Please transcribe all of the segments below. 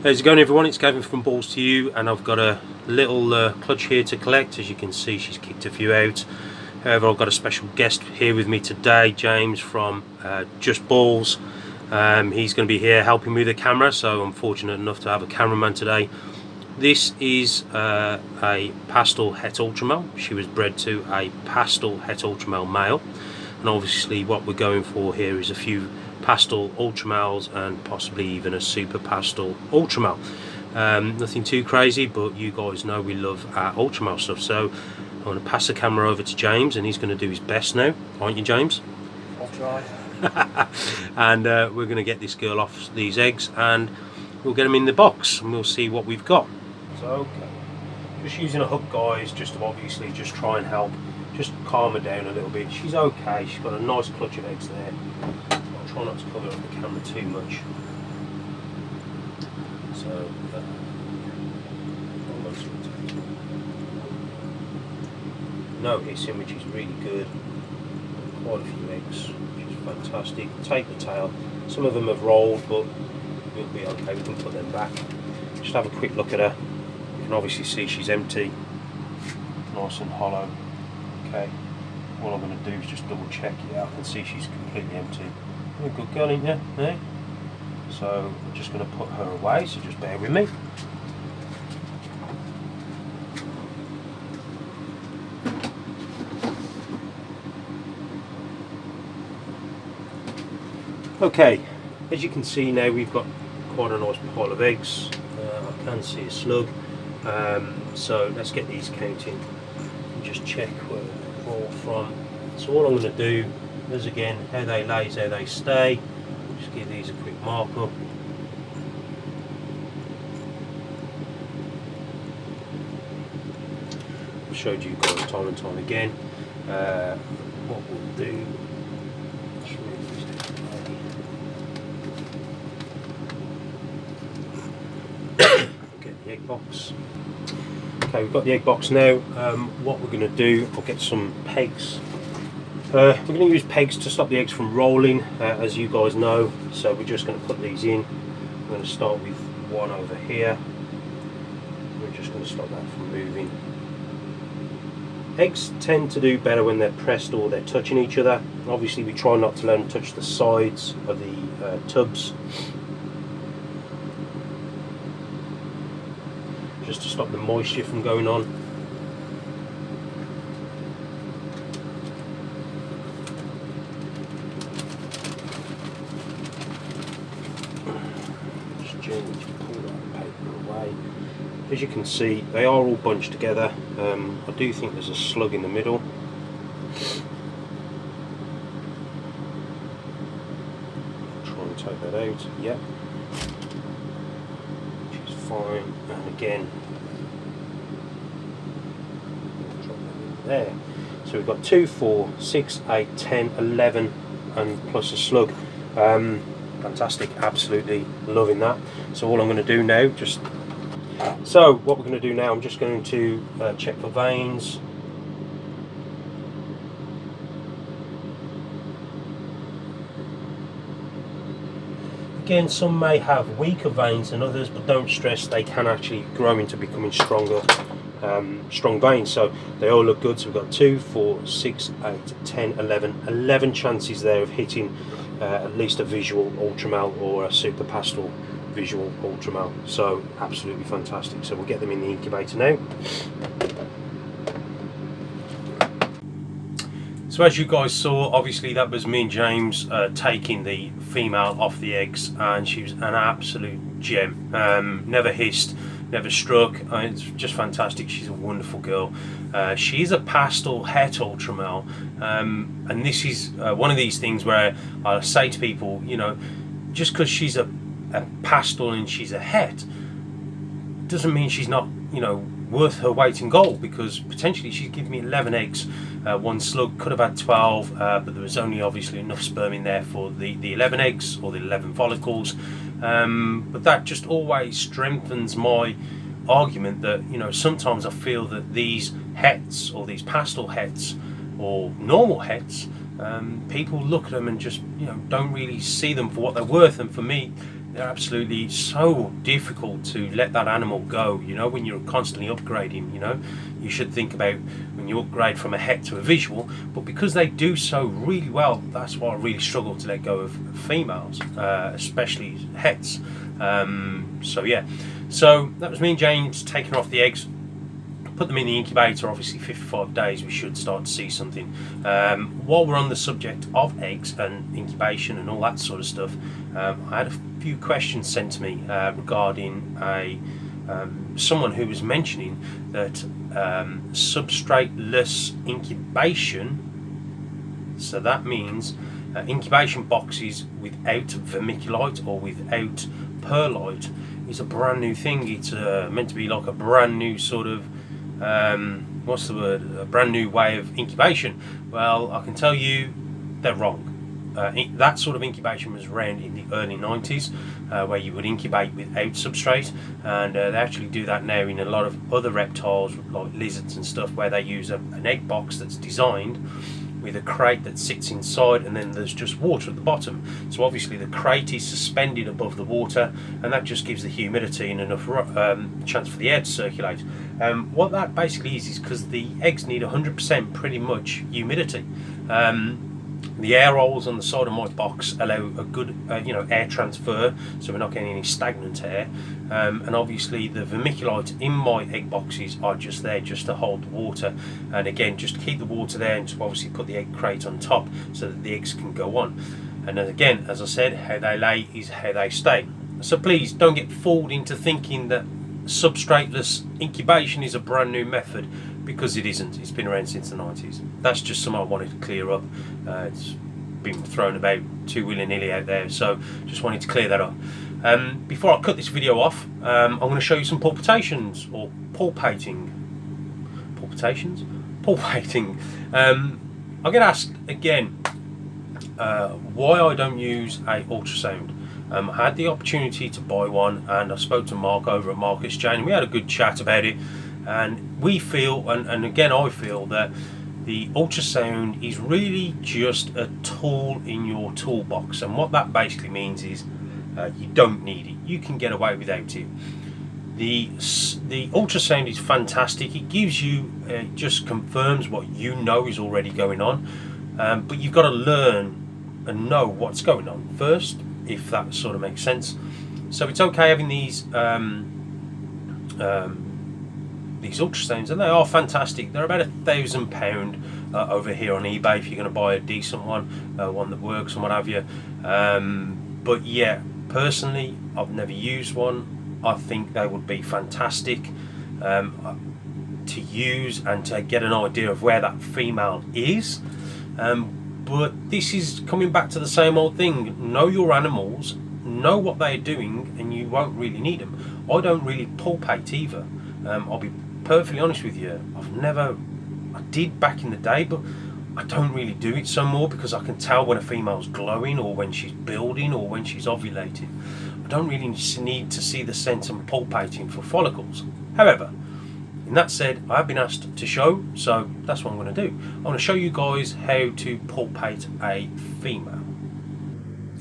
How's it going, everyone? It's Gavin from Balls to You, and I've got a little clutch here to collect. As you can see, she's kicked a few out. However, I've got a special guest here with me today, James from justballz. He's going to be here helping me with the camera, so I'm fortunate enough to have a cameraman today. This is a pastel het ultramale. She was bred to a pastel het ultramale male, and obviously what we're going for here is a few pastel ultramales and possibly even a super pastel ultramale. Nothing too crazy, but you guys know we love our ultramale stuff. So I'm going to pass the camera over to James, and he's going to do his best now, aren't you, James? I'll try. And we're going to get this girl off these eggs, and we'll get them in the box, and we'll see what we've got. So okay, just using a hook, guys, just to obviously just try and help, just calm her down a little bit. She's okay. She's got a nice clutch of eggs there. I'll try not to cover up the camera too much. So no hissing, which is really good. Quite a few eggs, which is fantastic. Take the tail. Some of them have rolled, but we'll be okay. We can put them back. Just have a quick look at her. You can obviously see she's empty, nice and hollow. Okay. All I'm going to do is just double check. Yeah, I can see she's completely empty. You're a good girl, ain't you? Eh? So I'm just going to put her away, so just bear with me. Okay, as you can see now, we've got quite a nice pile of eggs. I can see a slug. So let's get these counting and just check where they're all from. So all I'm going to do is, again, how they lay is how they stay. Just give these a quick mark up. I've showed you guys time and time again. What we'll do, get the egg box. Okay, we've got the egg box now. What we're going to do, I'll get some pegs. We're going to use pegs to stop the eggs from rolling, as you guys know. So we're just going to put these in. I'm going to start with one over here. We're just going to stop that from moving. Eggs tend to do better when they're pressed or they're touching each other. Obviously we try not to let them touch the sides of the tubs, just to stop the moisture from going on. Just gently pull that paper away. As you can see, they are all bunched together. I do think there's a slug in the middle. Try and take that out. Yep. Which is fine. And again, drop that in there. So we've got 2, 4, 6, 8, 10, 11, and plus a slug. Fantastic. Absolutely loving that. So all I'm going to do now, so what we're going to do now, I'm just going to check for veins. Again, some may have weaker veins than others, but don't stress, they can actually grow into becoming stronger, strong veins. So they all look good. So we've got 2, 4, 6, 8, 10, 11 chances there of hitting at least a visual ultramale or a super pastel visual ultramale. So absolutely fantastic. So we'll get them in the incubator now. So as you guys saw, obviously that was me and James taking the female off the eggs, and she was an absolute gem. Never hissed, never struck. It's just fantastic. She's a wonderful girl. She's a pastel het ultramale, and this is one of these things where I say to people, you know, just because she's a pastel and she's a het doesn't mean she's not, you know, worth her weight in gold, because potentially she's given me 11 eggs. One slug could have had 12, but there was only obviously enough sperm in there for the 11 eggs or the 11 follicles. But that just always strengthens my argument that, you know, sometimes I feel that these hets or these pastel hets or normal hets, people look at them and just, you know, don't really see them for what they're worth. And for me, they're absolutely so difficult to let that animal go. You know, when you're constantly upgrading, you know, you should think about when you upgrade from a het to a visual, but because they do so really well, that's why I really struggle to let go of females, especially hets. So yeah, so that was me and James taking off the eggs, put them in the incubator. Obviously 55 days we should start to see something. While we're on the subject of eggs and incubation and all that sort of stuff, I had a few questions sent to me regarding someone who was mentioning that substrateless incubation, so that means incubation boxes without vermiculite or without perlite, is a brand new thing. It's meant to be like a brand new sort of what's the word, a brand new way of incubation. Well, I can tell you they're wrong. That sort of incubation was around in the early 90s, where you would incubate without substrate, and they actually do that now in a lot of other reptiles like lizards and stuff, where they use an egg box that's designed with a crate that sits inside, and then there's just water at the bottom. So obviously the crate is suspended above the water, and that just gives the humidity and enough chance for the air to circulate. What that basically is because the eggs need 100% pretty much humidity. The air holes on the side of my box allow a good air transfer, so we're not getting any stagnant air, and obviously the vermiculite in my egg boxes are just there just to hold the water, and again just to keep the water there, and to obviously put the egg crate on top so that the eggs can go on. And then again, as I said, how they lay is how they stay. So please don't get fooled into thinking that substrateless incubation is a brand new method, because it isn't. It's been around since the 90s. That's just something I wanted to clear up. It's been thrown about too willy-nilly out there, so just wanted to clear that up. Before I cut this video off, I'm going to show you some palpitations, or palpating. Palpitations? Palpating. I get asked again why I don't use a ultrasound. I had the opportunity to buy one, and I spoke to Mark over at Mark Exchange, and we had a good chat about it. And we feel, and again I feel, that the ultrasound is really just a tool in your toolbox, and what that basically means is you don't need it. You can get away without it. The ultrasound is fantastic. It gives you, it just confirms what you know is already going on, but you've got to learn and know what's going on first, if that sort of makes sense. So it's okay having these ultrasounds, and they are fantastic. They're about £1,000 over here on eBay if you're going to buy a decent one, one that works and what have you. But yeah, personally, I've never used one. I think they would be fantastic to use and to get an idea of where that female is. But this is coming back to the same old thing. Know your animals, know what they're doing, and you won't really need them. I don't really palpate either. I'll be perfectly honest with you. I did back in the day, but I don't really do it so more, because I can tell when a female's glowing, or when she's building, or when she's ovulating. I don't really need to see the scent and palpating for follicles. However, in that said, I have been asked to show, so that's what I'm going to do. I'm going to show you guys how to palpate a female.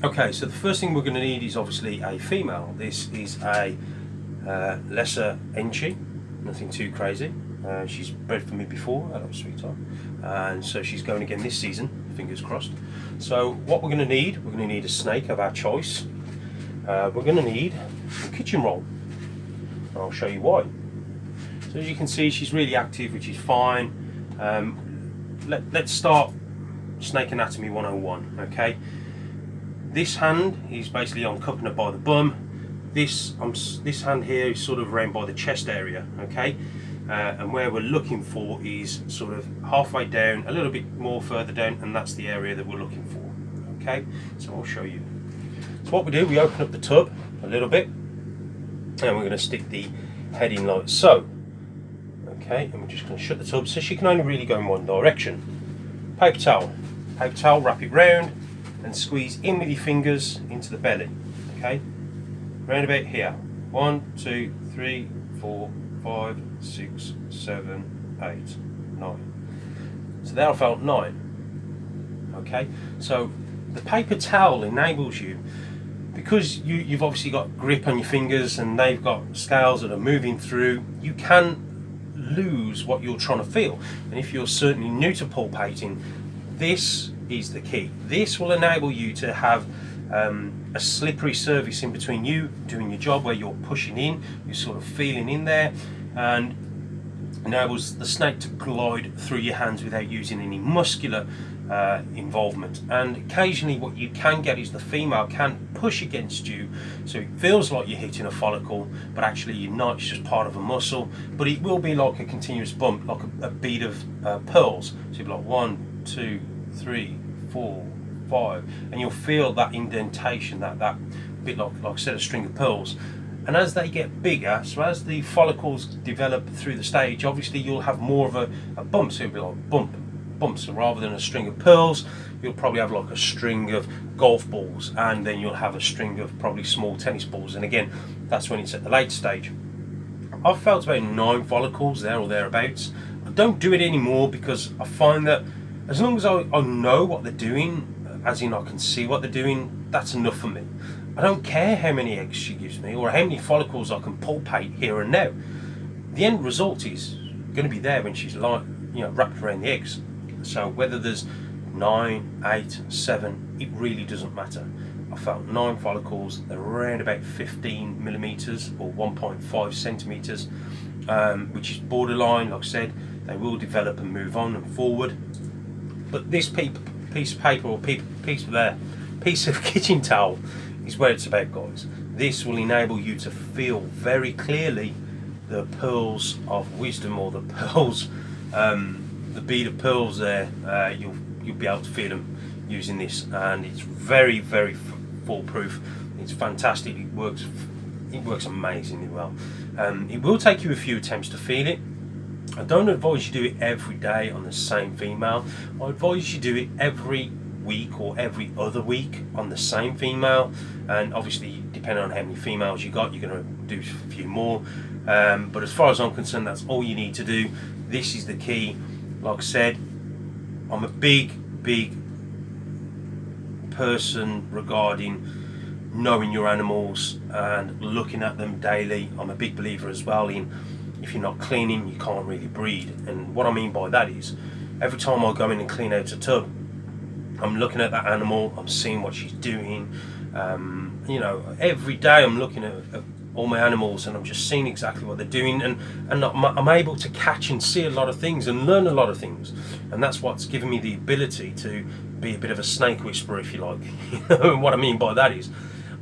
Okay, so the first thing we're going to need is obviously a female. This is a lesser Enchi, nothing too crazy. She's bred for me before, hello sweetheart, and so she's going again this season, fingers crossed. So what we're going to need a snake of our choice. We're going to need a kitchen roll, and I'll show you why. So as you can see, she's really active, which is fine. Let's start Snake Anatomy 101, okay? This hand is basically on cupping her by the bum. This hand here is sort of around by the chest area, okay? And where we're looking for is sort of halfway down, a little bit more further down, and that's the area that we're looking for, okay? So I'll show you. So what we do, we open up the tub a little bit, and we're going to stick the head in like so. Okay, and we're just going to shut the tub so she can only really go in one direction. Paper towel, wrap it round and squeeze in with your fingers into the belly. Okay, round about here. 1, 2, 3, 4, 5, 6, 7, 8, 9. So there I felt 9. Okay, so the paper towel enables you. because you've obviously got grip on your fingers and they've got scales that are moving through, you can lose what you're trying to feel. And if you're certainly new to palpating, this is the key. This will enable you to have a slippery surface in between you doing your job, where you're pushing in, you're sort of feeling in there, and enables the snake to glide through your hands without using any muscular involvement. And occasionally what you can get is the female can push against you, so it feels like you're hitting a follicle, but actually you're not, it's just part of a muscle. But it will be like a continuous bump, like a bead of pearls. So you'll be like 1, 2, 3, 4, 5, and you'll feel that indentation, that bit like I said, a string of pearls. And as they get bigger, so as the follicles develop through the stage, obviously you'll have more of a bump, so it'll be like bump. So rather than a string of pearls, you'll probably have like a string of golf balls, and then you'll have a string of probably small tennis balls. And again, that's when it's at the late stage. I've felt about 9 follicles there or thereabouts. I don't do it anymore because I find that as long as I know what they're doing, as in I can see what they're doing, that's enough for me. I don't care how many eggs she gives me or how many follicles I can palpate here and now. The end result is going to be there when she's like, wrapped around the eggs. So whether there's 9, 8, 7, it really doesn't matter. I felt 9 follicles, they're around about 15 millimeters or 1.5 centimeters, which is borderline. Like I said, they will develop and move on and forward. But this piece of paper or piece of kitchen towel is where it's about, guys. This will enable you to feel very clearly the pearls of wisdom, or the pearls, the bead of pearls there. You'll be able to feel them using this, and it's very, very foolproof. It's fantastic. It works amazingly well. It will take you a few attempts to feel it. I don't advise you do it every day on the same female. I advise you do it every week or every other week on the same female, and obviously depending on how many females you got, you're going to do a few more, but as far as I'm concerned, that's all you need to do. This is the key. Like I said, I'm a big person regarding knowing your animals and looking at them daily. I'm a big believer as well in, if you're not cleaning, you can't really breed. And what I mean by that is, every time I go in and clean out a tub, I'm looking at that animal, I'm seeing what she's doing. Every day I'm looking at all my animals, and I'm just seeing exactly what they're doing, and I'm able to catch and see a lot of things and learn a lot of things. And that's what's given me the ability to be a bit of a snake whisperer, if you like. And what I mean by that is,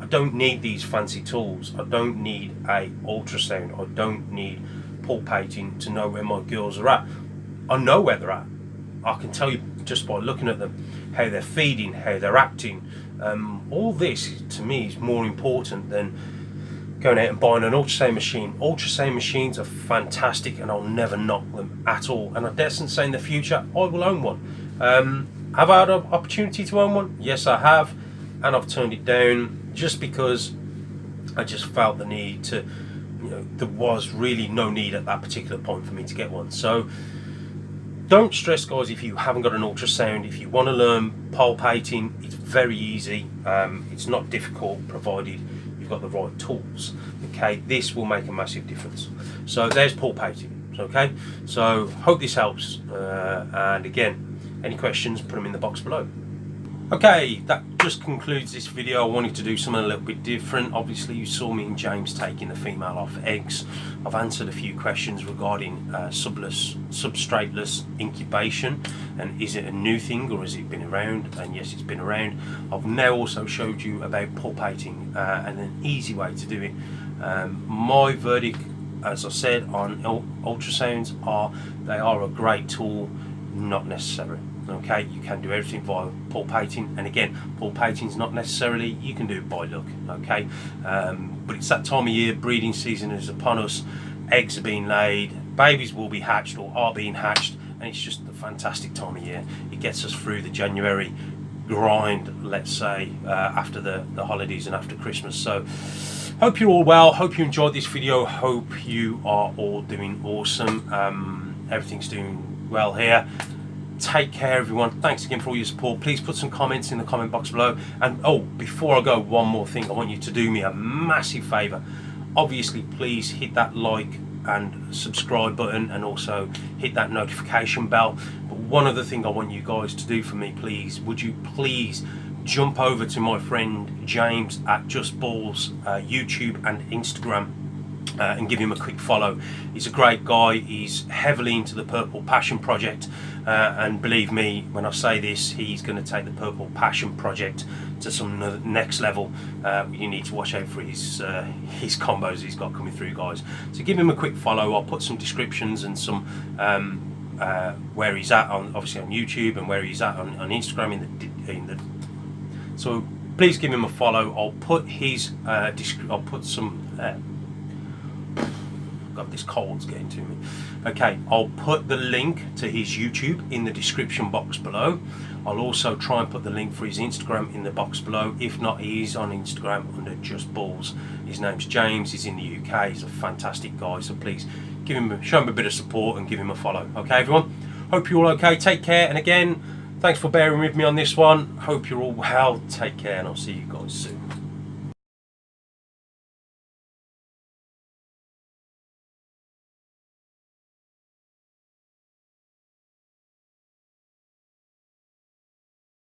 I don't need these fancy tools. I don't need a ultrasound. I don't need palpating to know where my girls are at. I know where they're at. I can tell you just by looking at them how they're feeding, how they're acting. All this to me is more important than going out and buying an ultrasound machine. Ultrasound machines are fantastic, and I'll never knock them at all. And I dare say in the future I will own one. Have I had an opportunity to own one? Yes, I have, and I've turned it down just because I just felt the need to. There was really no need at that particular point for me to get one. So don't stress, guys, if you haven't got an ultrasound. If you want to learn palpating, it's very easy. It's not difficult, provided you've got the right tools. Okay, this will make a massive difference. So there's palpating. Okay, so hope this helps. And again, any questions, put them in the box below. Okay, that just concludes this video. I wanted to do something a little bit different. Obviously you saw me and James taking the female off eggs. I've answered a few questions regarding substrateless incubation, and is it a new thing or has it been around? And yes, it's been around. I've now also showed you about palpating and an easy way to do it. My verdict, as I said, on ultrasounds they are a great tool, not necessary. Okay, you can do everything via palpating, and again, palpating is not necessarily, you can do it by luck. Okay, but it's that time of year, breeding season is upon us, eggs are being laid, babies will be hatched or are being hatched, and it's just a fantastic time of year. It gets us through the January grind, let's say, after the holidays and after Christmas. So hope you're all well, hope you enjoyed this video, hope you are all doing awesome. Everything's doing well here. Take care, everyone. Thanks again for all your support. Please put some comments in the comment box below. And oh, before I go, one more thing. I want you to do me a massive favour. Obviously, please hit that like and subscribe button, and also hit that notification bell. But one other thing I want you guys to do for me, please, would you please jump over to my friend James at justballz YouTube and Instagram, and give him a quick follow. He's a great guy. He's heavily into the Purple Passion project, and believe me when I say this, he's going to take the Purple Passion project to some next level. You need to watch out for his combos he's got coming through, guys. So give him a quick follow. I'll put some descriptions and some where he's at on, obviously on YouTube, and where he's at on Instagram in the so please give him a follow. I'll put his I'll put some God, this cold's getting to me. Okay, I'll put the link to his YouTube in the description box below. I'll also try and put the link for his Instagram in the box below. If not, he's on Instagram under justballz. His name's James. He's in the UK. He's a fantastic guy. So please show him a bit of support and give him a follow. Okay, everyone. Hope you're all okay. Take care. And again, thanks for bearing with me on this one. Hope you're all well. Take care, and I'll see you guys soon.